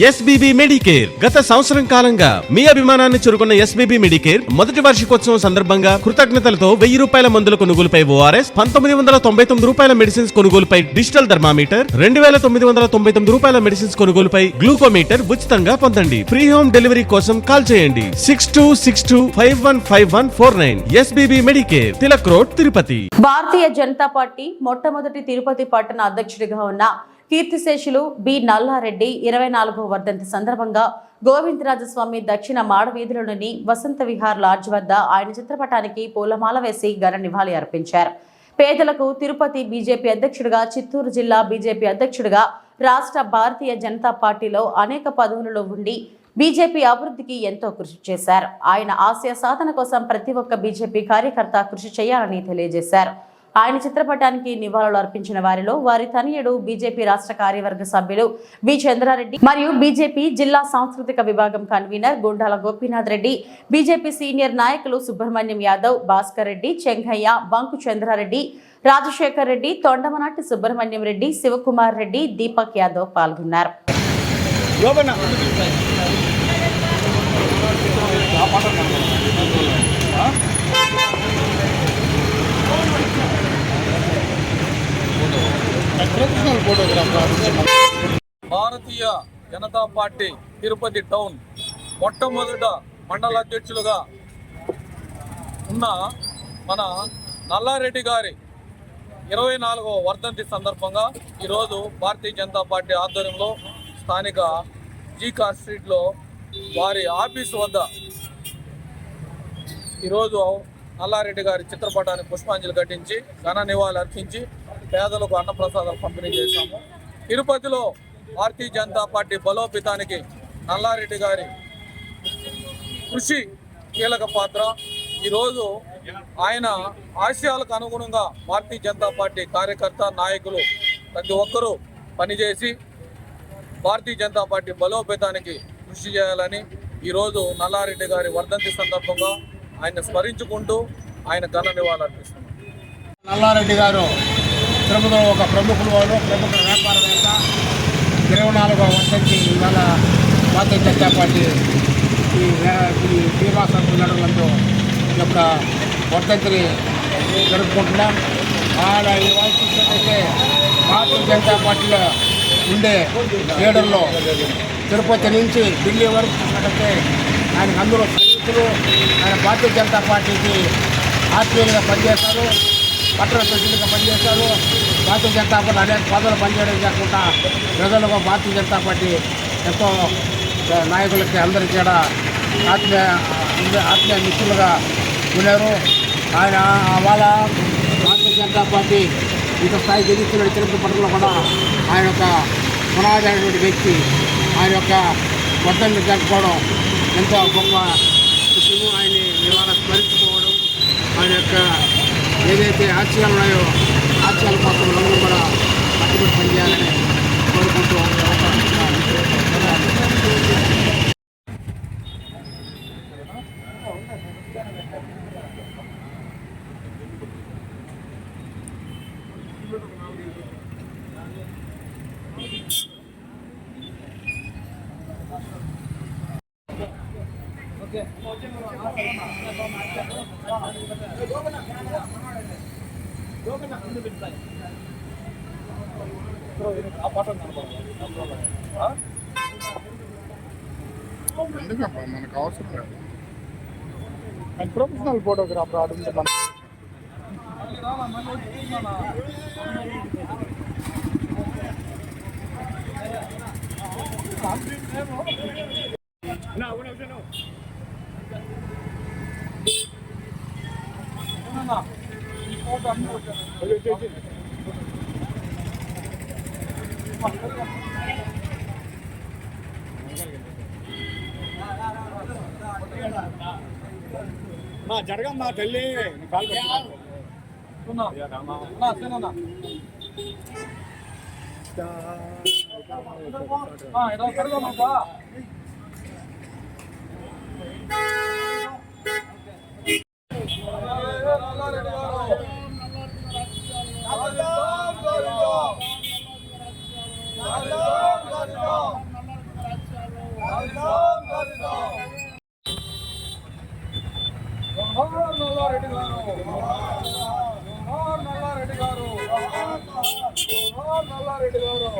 SBB Medicare గత సంవత్సరం కాలంగా మీ అభిమానాన్ని చురుకున్న ఎస్బీబీ మెడికేర్ మొదటి వార్షికోత్సవం సందర్భంగా కృతజ్ఞతలతో 1000 రూపాయల మందుల కొనుగోలుపై ఓఆర్ఎస్, 1999 రూపాయల మెడిసిన్స్ కొనుగోలుపై డిజిటల్ థర్మామీటర్, 2999 రూపాయల మెడిసిన్స్ కొనుగోలుపై గ్లూకోమీటర్ ఉచితంగా పొందండి. ఫ్రీ హోమ్ డెలివరీ కోసం కాల్ చేయండి 6262515149. SBB Medicare, Tilak road, Tirupati. Bharatiya Janata Party మొట్టమొదటి తిరుపతి పట్టణ అధ్యక్షుడిగా ఉన్న కీర్తిశేషులు బి నల్లారెడ్డి 24వ వర్ధంతి సందర్భంగా గోవిందరాజస్వామి దక్షిణ మాడవీధులలోని వసంత విహార్ లాడ్జ్ వద్ద ఆయన చిత్రపటానికి పూలమాల వేసి ఘన నివాళి అర్పించారు. పేదలకు తిరుపతి బీజేపీ అధ్యక్షుడిగా, చిత్తూరు జిల్లా బీజేపీ అధ్యక్షుడిగా, రాష్ట్ర భారతీయ జనతా పార్టీలో అనేక పదవులలో ఉండి బీజేపీ అభివృద్ధికి ఎంతో కృషి చేశారు. ఆయన ఆశయ సాధన కోసం ప్రతి ఒక్క బీజేపీ కార్యకర్త కృషి చేయాలని తెలియజేశారు. ఆయన చిత్రపటానికి నివాళులు అర్పించిన వారిలో వారి తనయుడు బీజేపీ రాష్ట్ర కార్యవర్గ సభ్యులు బి చంద్రారెడ్డి మరియు బీజేపీ జిల్లా సాంస్కృతిక విభాగం convener Gundala Gopinath Reddy, BJP senior నాయకులు సుబ్రహ్మణ్యం యాదవ్, భాస్కర్ రెడ్డి, చెంగయ్య, బంకు చంద్రారెడ్డి, రాజశేఖర్ రెడ్డి, తొండమనాటి సుబ్రహ్మణ్యం రెడ్డి, శివకుమార్ రెడ్డి, దీపక్ యాదవ్ పాల్గొన్నారు. భారతీయ జనతా పార్టీ తిరుపతి టౌన్ మొట్టమొదట మండల అధ్యక్షులుగా ఉన్న మన నల్లారెడ్డి గారి 24వ వర్ధంతి సందర్భంగా ఈరోజు భారతీయ జనతా పార్టీ ఆధ్వర్యంలో స్థానిక జీకార్ స్ట్రీట్లో వారి ఆఫీసు వద్ద ఈరోజు నల్లారెడ్డి గారి చిత్రపటాన్ని పుష్పాంజలి ఘటించి ఘన నివాళులు అర్పించి పేదలకు అన్నప్రసాదాలు పంపిణీ చేశాము. తిరుపతిలో భారతీయ జనతా పార్టీ బలోపేతానికి నల్లారెడ్డి గారి కృషి కీలక పాత్ర. ఈరోజు ఆయన ఆశయాలకు అనుగుణంగా భారతీయ జనతా పార్టీ కార్యకర్త, నాయకులు ప్రతి ఒక్కరూ పనిచేసి భారతీయ జనతా పార్టీ బలోపేతానికి కృషి చేయాలని ఈరోజు నల్లారెడ్డి గారి వర్ధంతి సందర్భంగా ఆయన స్మరించుకుంటూ ఆయన ఘన నివాళులు అర్పిస్తున్నారు. నల్లారెడ్డి గారు తిరుపతిలో ఒక ప్రముఖ వ్యాపారవేత్త. 24వ వర్ధంతి ఇవాళ భారతీయ జనతా పార్టీ ఈ బీమా సంస్థ నడులందు ఈ యొక్క వర్ధంతిని జరుపుకుంటున్నాం. ఆయన ఇవాళ చూసినట్టయితే భారతీయ జనతా పార్టీలో ఉండే లీడర్లో తిరుపతి నుంచి ఢిల్లీ వరకు చూసినట్టయితే ఆయనకు అందులో సైనికులు, ఆయన భారతీయ జనతా పార్టీకి ఆత్మీయులుగా పనిచేస్తారు, పట్టణ ప్రెసిడెంట్గా పనిచేస్తారు. భారతీయ జనతా పార్టీ అనేక పదవులు పనిచేయడం కాకుండా ప్రజలకు భారతీయ జనతా పార్టీ ఎంతో నాయకులకి అందరికీ కూడా ఆత్మీయ మిత్రులుగా ఉన్నారు. ఆయన వాళ్ళ భారతీయ జనతా పార్టీ ఇంత స్థాయికి ఎదుగుతున్న తిరుపతి పట్టణంలో కూడా ఆయన యొక్క పునాది అయినటువంటి వ్యక్తి. ఆయన యొక్క వర్ధంతి జరుపుకోవడం ఎంతో గొప్ప విషయము. ఆయన్ని ఇవాళ స్మరించుకోవడం, ఆయన యొక్క ఏదైతే ఆశయాలు ఉన్నాయో ఆశయాల కోసం అందరూ కూడా కట్టుబడి పనిచేయాలని కోరుకుంటూ ఎందుకమ్మా మనకు అవసరం లేదు. ప్రొఫెషనల్ ఫోటోగ్రాఫర్ ఆడుంటే మన జరగమ్మా తల్లి కాల్ నల్లారెడ్డి గారు, నల్లారెడ్డి గారు, నల్లారెడ్డి గారు.